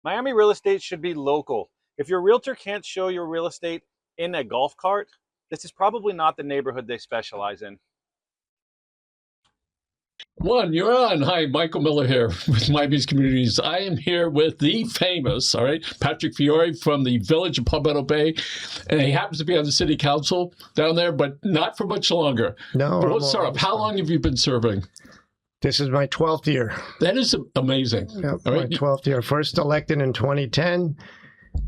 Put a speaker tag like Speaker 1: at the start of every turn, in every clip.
Speaker 1: Miami real estate should be local. If your realtor can't show your real estate in a golf cart, this is probably not the neighborhood they specialize in.
Speaker 2: One, you're on. Hi, Michael Miller here with Miami's Communities. I am here with the famous, all right, Patrick Fiore from the village of Palmetto Bay. And he happens to be on the city council down there, but not for much longer.
Speaker 3: No.
Speaker 2: But let's start off. How long have you been serving?
Speaker 3: This is my 12th year.
Speaker 2: That is amazing.
Speaker 3: Yep, my 12th year. First elected in 2010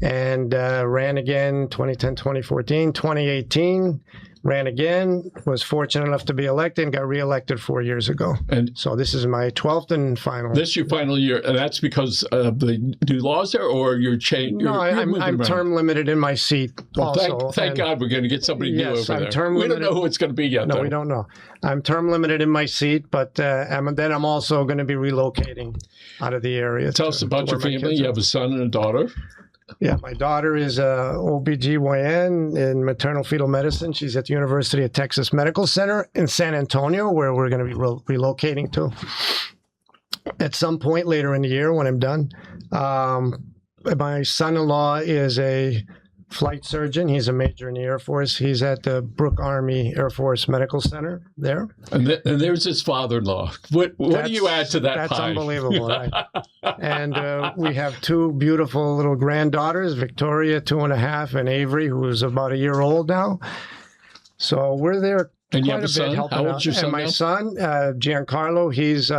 Speaker 3: and ran again 2010, 2014, 2018. Ran again, was fortunate enough to be elected and got reelected 4 years ago. And so this is my 12th and final.
Speaker 2: This is your final year, and that's because of the new laws there, or you're changed?
Speaker 3: No, I'm term limited in my seat also.
Speaker 2: Thank God we're going to get somebody new over there.
Speaker 3: Term
Speaker 2: we
Speaker 3: limited.
Speaker 2: don't know who it's going to be yet.
Speaker 3: No,
Speaker 2: though.
Speaker 3: we don't know. I'm term limited in my seat, but then I'm also going to be relocating out of the area.
Speaker 2: Tell us about your family. You have a son and a daughter.
Speaker 3: Yeah, my daughter is a OBGYN in maternal fetal medicine. She's at the University of Texas Medical Center in San Antonio, where we're going to be relocating to at some point later in the year when I'm done. My son-in-law is a flight surgeon. He's a major in the Air Force. He's at the Brooke Army Air Force Medical Center there.
Speaker 2: And there's his father-in-law. What do you add to that
Speaker 3: That's
Speaker 2: pie?
Speaker 3: Unbelievable, right? And we have two beautiful little granddaughters, Victoria, 2.5, and Avery, who's about a year old now. So we're there
Speaker 2: and
Speaker 3: quite
Speaker 2: you have a son?
Speaker 3: helping
Speaker 2: How old's your
Speaker 3: out.
Speaker 2: son
Speaker 3: And my
Speaker 2: now?
Speaker 3: son, Giancarlo, he's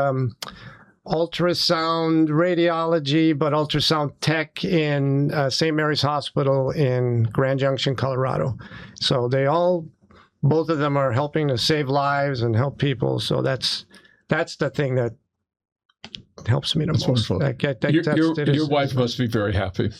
Speaker 3: ultrasound radiology, but ultrasound tech in St. Mary's Hospital in Grand Junction, Colorado. So both of them are helping to save lives and help people. So that's the thing that helps me the most.
Speaker 2: Wonderful. Your wife must be very happy.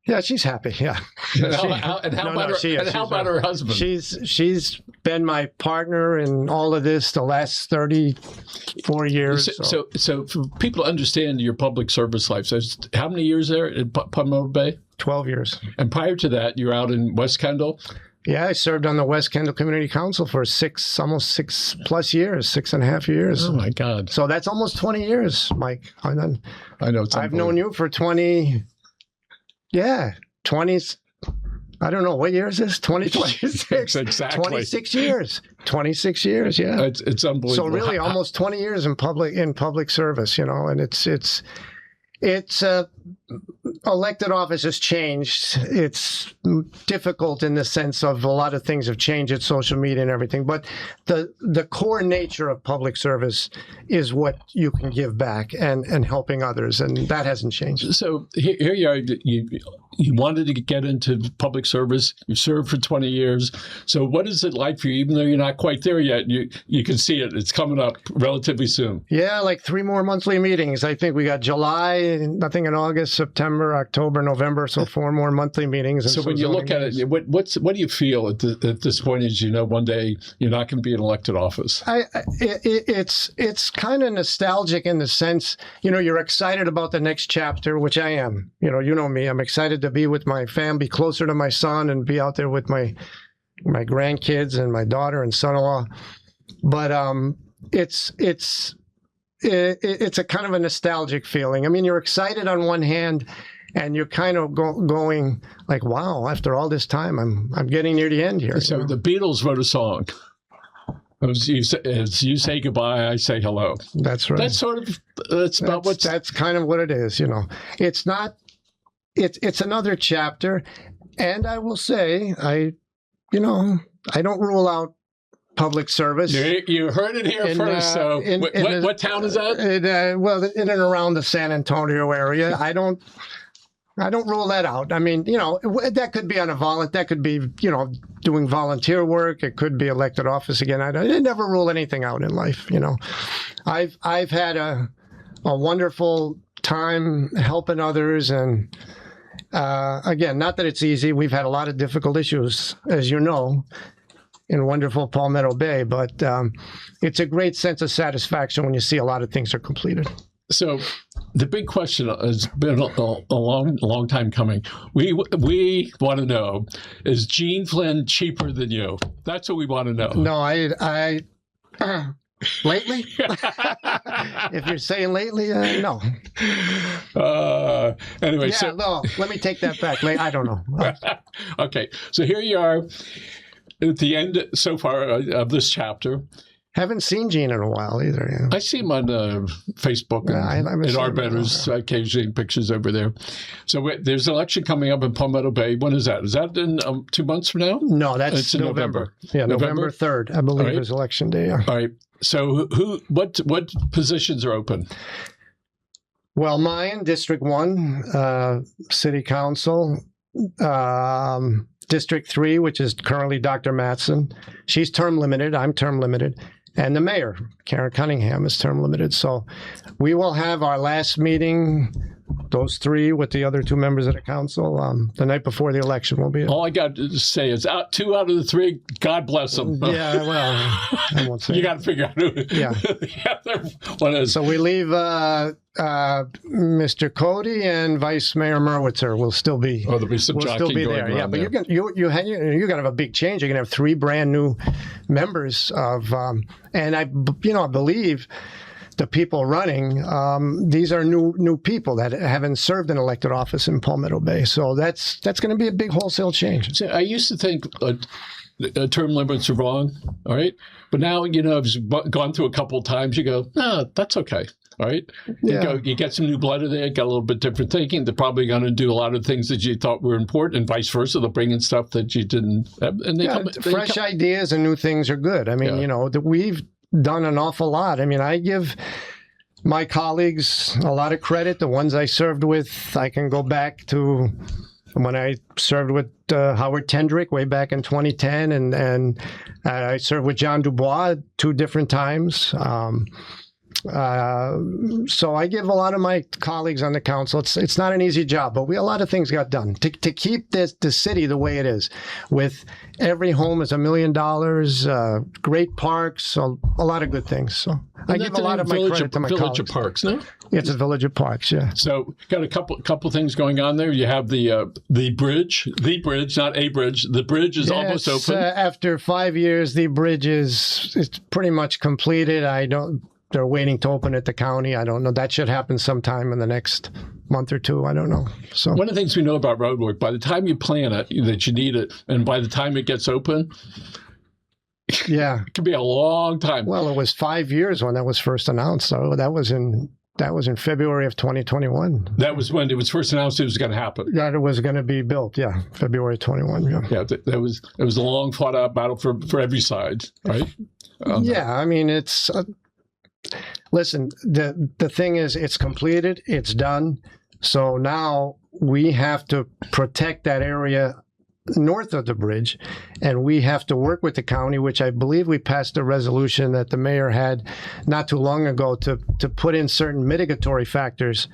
Speaker 3: Yeah, she's happy. Yeah.
Speaker 2: How about her husband?
Speaker 3: She's been my partner in all of this the last 34 years.
Speaker 2: So for people to understand your public service life, so how many years there in Palmetto Bay?
Speaker 3: 12 years.
Speaker 2: And prior to that, you're out in West Kendall?
Speaker 3: Yeah, I served on the West Kendall Community Council for almost 6+ years, 6.5 years.
Speaker 2: Oh my God!
Speaker 3: So that's almost 20 years, Mike.
Speaker 2: I know.
Speaker 3: I've known you for 20. Yeah, 20s. I don't know what year is this. 2026.
Speaker 2: Exactly.
Speaker 3: 26 years. 26 years. Yeah.
Speaker 2: It's unbelievable.
Speaker 3: So really, almost 20 years in public service. And it's elected office has changed. It's difficult in the sense of a lot of things have changed at social media and everything. But the core nature of public service is what you can give back and helping others, and that hasn't changed.
Speaker 2: So here you are. You wanted to get into public service. You served for 20 years. So what is it like for you, even though you're not quite there yet? You can see it. It's coming up relatively soon.
Speaker 3: Yeah, like 3 more monthly meetings. I think we got July, nothing in August, September, October, November. So 4 more monthly meetings.
Speaker 2: So when you look at it, what do you feel at this point as you know one day you're not going to be in elected office?
Speaker 3: It's kind of nostalgic in the sense, you're excited about the next chapter, which I am. You know me. I'm excited to be with my family, closer to my son, and be out there with my grandkids and my daughter and son-in-law. But it's a kind of a nostalgic feeling. I mean, you're excited on one hand, and you're kind of going like, wow, after all this time, I'm getting near the end here.
Speaker 2: So the Beatles wrote a song. As you say goodbye, I say hello.
Speaker 3: That's right. That's kind of what it is. It's not. It's another chapter, and I will say I don't rule out public service.
Speaker 2: You heard it here first. What town is that?
Speaker 3: Well, in and around the San Antonio area. I don't rule that out. I mean, that could be that could be, doing volunteer work. It could be elected office again. I never rule anything out in life. I've had a wonderful time helping others, and again, not that it's easy. We've had a lot of difficult issues, as you know, in wonderful Palmetto Bay, but it's a great sense of satisfaction when you see a lot of things are completed.
Speaker 2: So the big question has been a long time coming. We want to know, is Gene Flynn cheaper than you? That's what we want to know.
Speaker 3: No, I lately? If you're saying lately, no.
Speaker 2: Anyway,
Speaker 3: Yeah, no, let me take that back. I don't know.
Speaker 2: Okay, so here you are at the end so far of this chapter.
Speaker 3: Haven't seen Gene in a while either. You know?
Speaker 2: I see him on Facebook and at Arbetters, occasionally pictures over there. So there's an election coming up in Palmetto Bay. When is that? Is that in 2 months from now?
Speaker 3: No, that's
Speaker 2: it's in November.
Speaker 3: Yeah, November 3rd, I believe, is election day. Yeah.
Speaker 2: All right. So what positions are open?
Speaker 3: Well, mine, District 1, City Council, District 3, which is currently Dr. Mattson. She's term limited. I'm term limited. And the mayor, Karen Cunningham, is term limited. So we will have our last meeting, those 3 with the other 2 members of the council, the night before the election will be it.
Speaker 2: All I got to say is 2 out of the 3, God bless them.
Speaker 3: Yeah, well, I won't say.
Speaker 2: You got to figure out who the other one is.
Speaker 3: So we leave Mr. Cody and Vice Mayor Merwitzer will still be.
Speaker 2: Oh, there'll be some jockeying going
Speaker 3: there. Yeah, but
Speaker 2: there.
Speaker 3: you're going to have a big change. You're going to have 3 brand new members of, and I believe the people running, these are new people that haven't served an elected office in Palmetto Bay. So that's going to be a big wholesale change.
Speaker 2: See, I used to think term limits are wrong, all right? But now, I've gone through a couple of times, you go, no, that's okay, all right? You get some new blood in there, got a little bit different thinking. They're probably going to do a lot of things that you thought were important and vice versa. They'll bring in stuff that you didn't. And
Speaker 3: fresh ideas and new things are good. I mean, we've done an awful lot. I mean, I give my colleagues a lot of credit. The ones I served with, I can go back to when I served with Howard Tendrick way back in 2010, and I served with John Dubois 2 different times. So I give a lot of my colleagues on the council. It's not an easy job, but a lot of things got done to keep the city the way it is, with every home is $1 million, great parks, a lot of good things. So I give a lot of my credit to my colleagues.
Speaker 2: Village of Parks, no?
Speaker 3: It's a Village of Parks, yeah.
Speaker 2: So got a couple things going on there. You have the bridge, not a bridge. The bridge is almost open.
Speaker 3: After 5 years, the bridge it's pretty much completed. They're waiting to open at the county. I don't know. That should happen sometime in the next month or 2. I don't know. So
Speaker 2: one of the things we know about road work, by the time you plan it, that you need it, and by the time it gets open, it could be a long time.
Speaker 3: Well, it was 5 years when that was first announced. So that was in February of 2021.
Speaker 2: That was when it was first announced it was going to happen.
Speaker 3: That it was going to be built. Yeah, February 21.
Speaker 2: It was a long fought out battle for every side, right?
Speaker 3: I mean, it's. Listen, the thing is, it's completed, it's done. So now we have to protect that area north of the bridge, and we have to work with the county, which I believe we passed a resolution that the mayor had not too long ago to put in certain mitigatory factors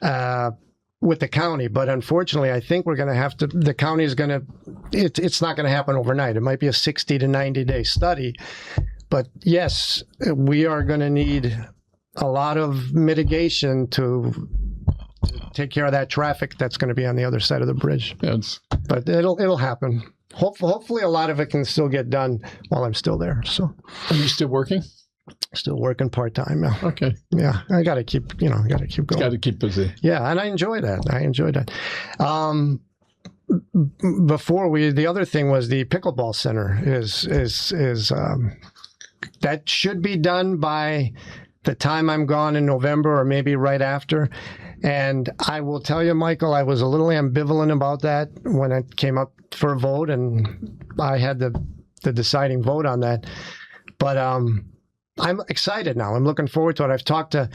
Speaker 3: with the county. But unfortunately, I think we're going to have to, the county is going to, it's not going to happen overnight. It might be a 60 to 90 day study. But yes, we are going to need a lot of mitigation to take care of that traffic that's going to be on the other side of the bridge.
Speaker 2: Yes.
Speaker 3: But it'll happen. Hopefully a lot of it can still get done while I'm still there. So
Speaker 2: are you still working?
Speaker 3: Still working part-time. Yeah.
Speaker 2: Okay.
Speaker 3: Yeah. I got to keep going.
Speaker 2: Got to keep busy.
Speaker 3: Yeah. And I enjoy that. The other thing was the pickleball center is that should be done by the time I'm gone in November or maybe right after. And I will tell you, Michael, I was a little ambivalent about that when it came up for a vote, and I had the deciding vote on that. But I'm excited now. I'm looking forward to it. I've talked to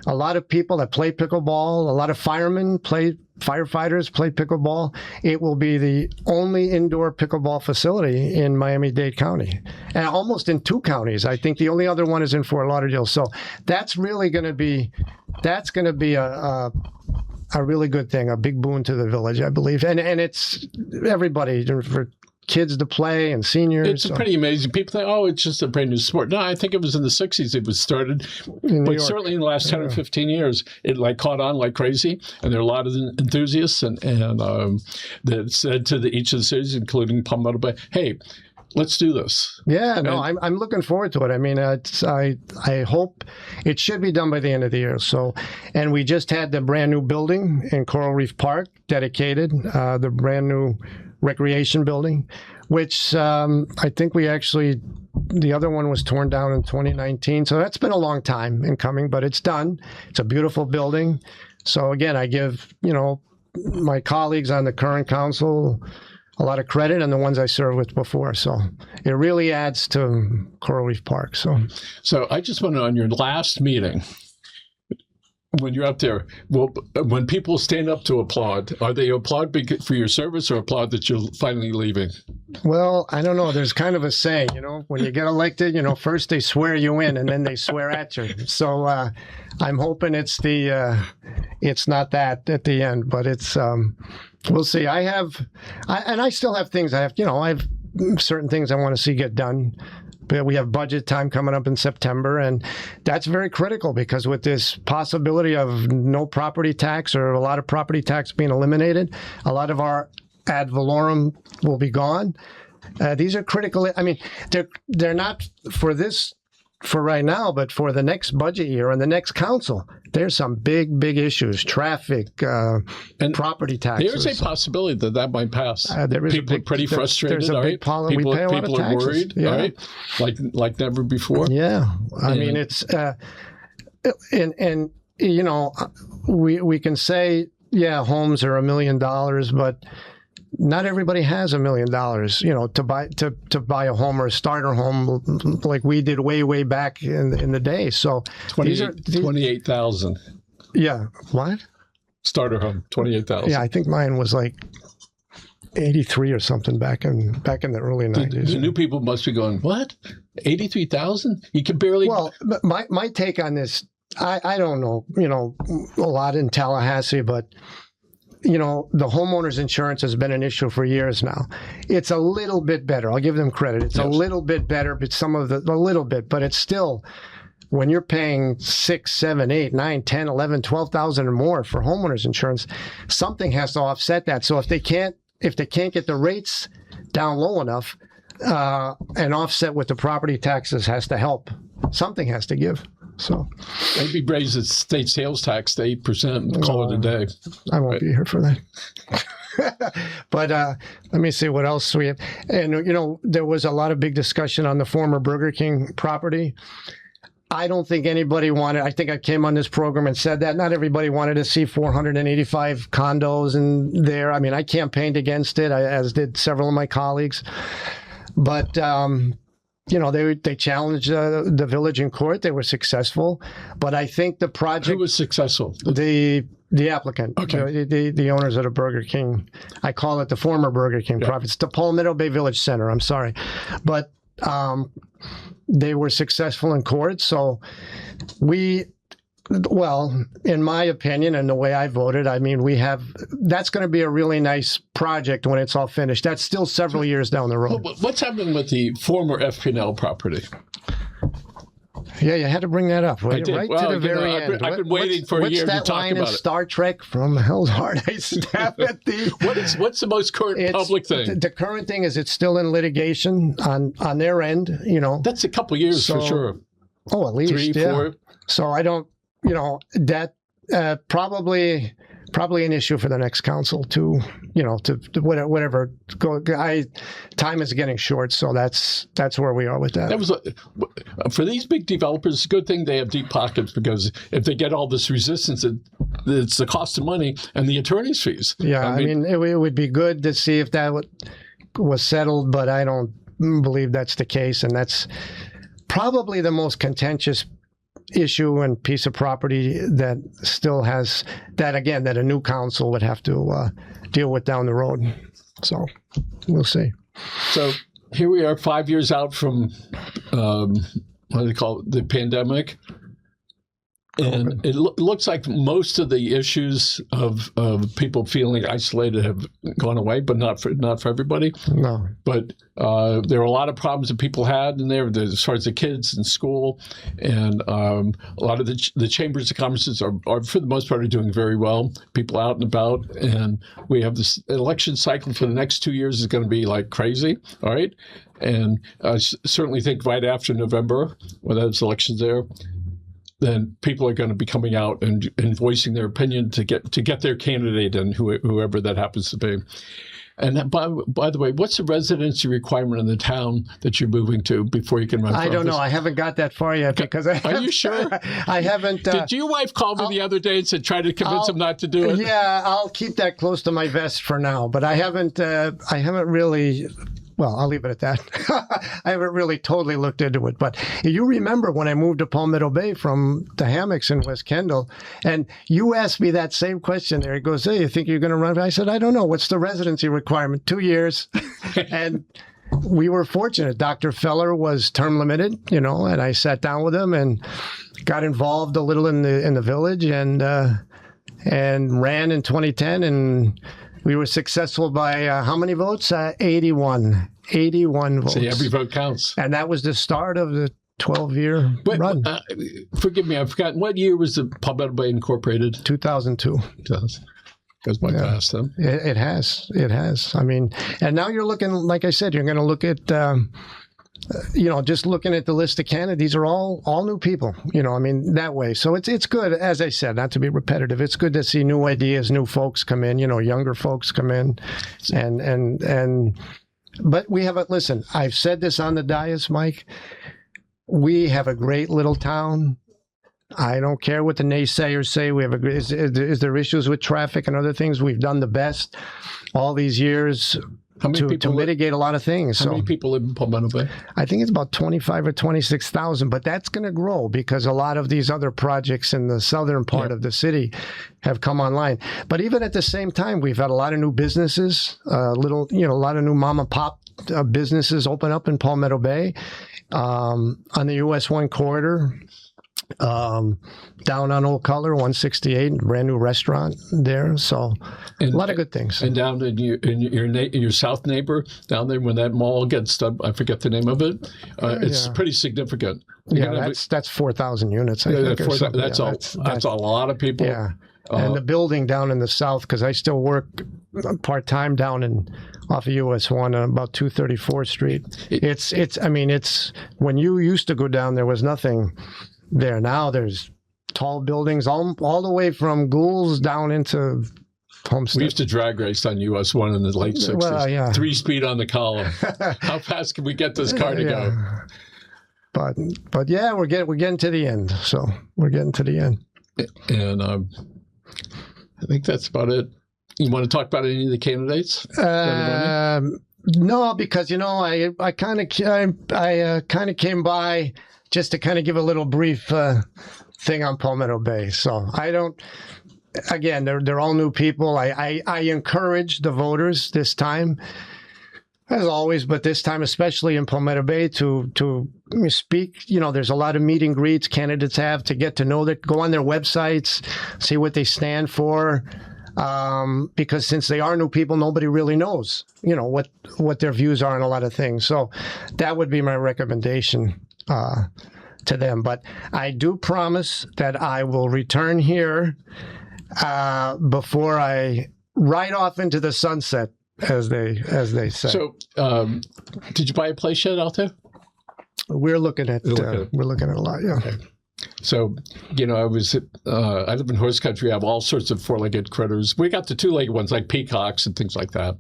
Speaker 3: a lot of people that play pickleball. A lot of firefighters play pickleball. It will be the only indoor pickleball facility in Miami-Dade County, and almost in 2 counties. I think the only other one is in Fort Lauderdale. So that's really going to be a really good thing, a big boon to the village, I believe. And it's everybody, for kids to play and seniors.
Speaker 2: It's pretty amazing. People think, oh, it's just a brand new sport. No, I think it was in the 60s it was started. But certainly in the last 10 or 15 years, it caught on like crazy. And there are a lot of enthusiasts and that said to each of the cities, including Palmetto Bay, hey, let's do this.
Speaker 3: Yeah, no, I'm looking forward to it. I mean, I hope it should be done by the end of the year. So, and we just had the brand new building in Coral Reef Park dedicated, the brand new recreation building, which I think the other one was torn down in 2019. So that's been a long time in coming, but it's done. It's a beautiful building. So again, I give, my colleagues on the current council a lot of credit, and the ones I served with before. So it really adds to Coral Reef Park.
Speaker 2: So I just wonder, on your last meeting, when you're up there, well, when people stand up to applaud, are they applaud for your service or applaud that you're finally leaving?
Speaker 3: Well, I don't know. There's kind of a saying, when you get elected, first they swear you in and then they swear at you. So I'm hoping it's not that at the end, but it's, we'll see. I still have things I have certain things I want to see get done. But we have budget time coming up in September, and that's very critical because with this possibility of no property tax or a lot of property tax being eliminated, a lot of our ad valorem will be gone. These are critical. I mean, they're not for right now, but for the next budget year and the next council, there's some big issues: traffic, and property taxes.
Speaker 2: There's a possibility that might pass.
Speaker 3: There is
Speaker 2: people are pretty frustrated.
Speaker 3: There's a big
Speaker 2: People
Speaker 3: we pay a lot of
Speaker 2: are
Speaker 3: taxes.
Speaker 2: worried,
Speaker 3: Yeah.
Speaker 2: right? Like never before.
Speaker 3: Yeah, I mean it's and we can say homes are $1 million, but not everybody has $1 million, to buy a home or a starter home like we did way back in the day. So
Speaker 2: 28,000.
Speaker 3: Yeah. What?
Speaker 2: Starter home, 28,000.
Speaker 3: Yeah, I think mine was like 83 or something back in the early 90s.
Speaker 2: The new people must be going, what? 83,000? You can barely.
Speaker 3: Well, my take on this, I don't know, a lot in Tallahassee, but the homeowners insurance has been an issue for years now. It's a little bit better. I'll give them credit. It's a little bit better, but a little bit, but it's still, when you're paying 6, 7, 8, 9, 10, 11, 12,000 or more for homeowners insurance, something has to offset that. So if they can't get the rates down low enough, and offset with the property taxes has to help. Something has to give. So
Speaker 2: maybe raise the state sales tax to 8% and call it a day.
Speaker 3: I won't be here for that. But let me see what else we have. And, there was a lot of big discussion on the former Burger King property. I don't think anybody wanted, I think I came on this program and said that not everybody wanted to see 485 condos in there. I mean, I campaigned against it, as did several of my colleagues. But, they challenged the village in court. They were successful. But I think the project...
Speaker 2: Who was successful?
Speaker 3: The applicant, okay. The owners of the Burger King. I call it the former Burger King property. It's the Palmetto Bay Village Center, I'm sorry. But they were successful in court. So in my opinion and the way I voted, I mean, that's going to be a really nice project when it's all finished. That's still several years down the road.
Speaker 2: What's happening with the former FPL property?
Speaker 3: Yeah, you had to bring that up. Right, to the very end.
Speaker 2: I've been waiting for a year to talk about it.
Speaker 3: What's that line in Star Trek, from hell's heart I stab at thee?
Speaker 2: What's the most current public thing?
Speaker 3: The current thing is it's still in litigation on their end,
Speaker 2: That's a couple years for sure.
Speaker 3: Oh, at least
Speaker 2: 3, 4.
Speaker 3: So I don't, that probably an issue for the next council to whatever go. Time is getting short, so that's where we are with that.
Speaker 2: That was for these big developers. It's a good thing they have deep pockets, because if they get all this resistance, it's the cost of money and the attorney's fees.
Speaker 3: Yeah, I mean it would be good to see if that was settled, but I don't believe that's the case, and that's probably the most contentious issue and piece of property that still has that a new council would have to deal with down the road. So we'll see.
Speaker 2: So here we are 5 years out from what do they call it, the pandemic. And it looks like most of the issues of people feeling isolated have gone away, but not for everybody.
Speaker 3: No.
Speaker 2: But there were a lot of problems that people had in there as far as the kids in school. And a lot of the chambers of commerce are, for the most part, are doing very well. People out and about. And we have this election cycle for the next 2 years is going to be like crazy. All right. And I certainly think right after November, when those elections there, then people are going to be coming out and voicing their opinion to get their candidate and whoever that happens to be. And by the way, what's the residency requirement in the town that you're moving to before you can run for office?
Speaker 3: I don't know. I haven't got that far yet because
Speaker 2: Are you sure?
Speaker 3: I haven't.
Speaker 2: Did your wife call me the other day and said try to convince him not to do it?
Speaker 3: Yeah, I'll keep that close to my vest for now. But I haven't really. Well, I'll leave it at that. I haven't really totally looked into it. But you remember when I moved to Palmetto Bay from the hammocks in West Kendall, and you asked me that same question there. He goes, hey, you think you're going to run? I said, I don't know. What's the residency requirement? 2 years. And we were fortunate. Dr. Feller was term limited, and I sat down with him and got involved a little in the village and ran in 2010. And we were successful by how many votes? 81. 81 votes.
Speaker 2: See, every vote counts.
Speaker 3: And that was the start of the 12-year run.
Speaker 2: Forgive me, I've forgotten. What year was the Palmetto Bay incorporated? 2002. Goes by fast, huh?
Speaker 3: It has. It has. I mean, and now you're looking, like I said, you're going to look at, just looking at the list of candidates, these are all new people, that way. So it's good, as I said, not to be repetitive. It's good to see new ideas, new folks come in, younger folks come in. But we have listen, I've said this on the dais, Mike. We have a great little town. I don't care what the naysayers say. We have is there issues with traffic and other things? We've done the best all these years to mitigate a lot of things.
Speaker 2: How many people live in Palmetto Bay?
Speaker 3: I think it's about 25 or 26,000, but that's going to grow because a lot of these other projects in the southern part of the city have come online. But even at the same time, we've had a lot of new businesses, a lot of new mom and pop businesses open up in Palmetto Bay on the US 1 corridor. Down on Old Color, 168, brand new restaurant there. So a lot of good things.
Speaker 2: And down in your south neighbor down there, when that mall gets done, I forget the name of it. It's pretty significant.
Speaker 3: That's 4,000 units. I think.
Speaker 2: That's a lot of people.
Speaker 3: Yeah. And the building down in the south, because I still work part-time down off of US 1 on about 234th Street. It's when you used to go down, there was nothing there. Now there's tall buildings all the way from Gould's down into Homestead.
Speaker 2: We used to drag race on US 1 in the late 60s.
Speaker 3: Well, yeah.
Speaker 2: 3-speed on the column. How fast can we get this car to go?
Speaker 3: But yeah, we're getting to the end. So we're getting to the end. And
Speaker 2: I think that's about it. You want to talk about any of the candidates?
Speaker 3: No, because I kind of came by just to kind of give a little brief thing on Palmetto Bay. So I don't, again, they're all new people. I encourage the voters this time, as always, but this time, especially in Palmetto Bay, to speak. There's a lot of meet and greets candidates have to get to know that, go on their websites, see what they stand for. Because since they are new people, nobody really knows, what their views are on a lot of things. So that would be my recommendation to them. But I do promise that I will return here before I ride off into the sunset, as they say.
Speaker 2: So, did you buy a place yet out there?
Speaker 3: We're looking at a lot. Yeah. Okay.
Speaker 2: So, I live in horse country. I have all sorts of four-legged critters. We got the two-legged ones like peacocks and things like that.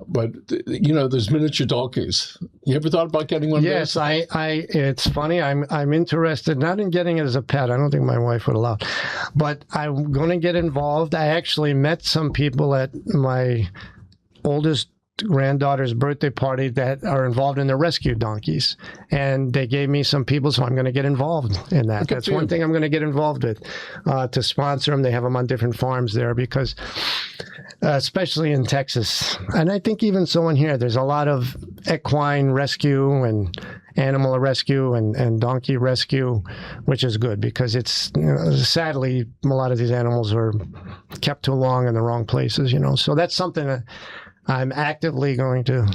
Speaker 2: But there's miniature donkeys. You ever thought about getting one of those?
Speaker 3: Yes, it's funny. I'm interested, not in getting it as a pet. I don't think my wife would allow it. But I'm going to get involved. I actually met some people at my oldest granddaughter's birthday party that are involved in the rescue donkeys, and they gave me some people, so I'm going to get involved in that. That's one thing I'm going to get involved with, to sponsor them. They have them on different farms there because especially in Texas, and I think even so in here, there's a lot of equine rescue and animal rescue and donkey rescue, which is good because it's, sadly, a lot of these animals are kept too long in the wrong places, So that's something that I'm actively going to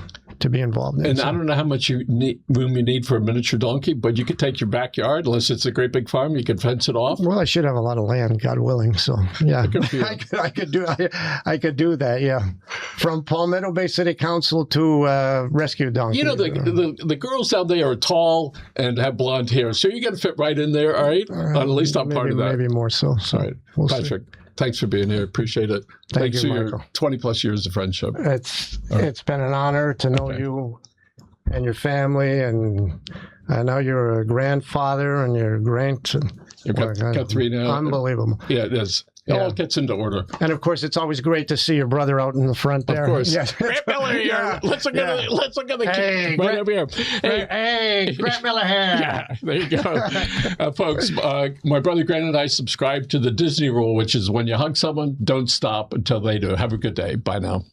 Speaker 3: be involved in.
Speaker 2: And I don't know how much room you need for a miniature donkey, but you could take your backyard, unless it's a great big farm, you could fence it off.
Speaker 3: Well, I should have a lot of land, God willing. So yeah, I could do that. Yeah, from Palmetto Bay City Council to rescue donkey.
Speaker 2: The girls down there are tall and have blonde hair, so you're going to fit right in there. All right, at least I'm part of that.
Speaker 3: Maybe more so.
Speaker 2: All right,
Speaker 3: we'll
Speaker 2: Patrick.
Speaker 3: See.
Speaker 2: Thanks for being here. Appreciate it.
Speaker 3: Thanks
Speaker 2: for
Speaker 3: Michael.
Speaker 2: your 20-plus years of friendship.
Speaker 3: It's been an honor to know you and your family, and I know you're a grandfather and your
Speaker 2: You've got 3 now.
Speaker 3: Unbelievable.
Speaker 2: Yeah, it is. It all gets into order.
Speaker 3: And of course, it's always great to see your brother out in the front there.
Speaker 2: Of course.
Speaker 3: Yes.
Speaker 2: Grant Miller here.
Speaker 3: Yeah.
Speaker 2: Let's look at the
Speaker 3: Hey,
Speaker 2: kid right over here.
Speaker 3: Hey, Grant Miller here.
Speaker 2: Yeah, there you go. Folks, my brother Grant and I subscribe to the Disney rule, which is when you hug someone, don't stop until they do. Have a good day. Bye now.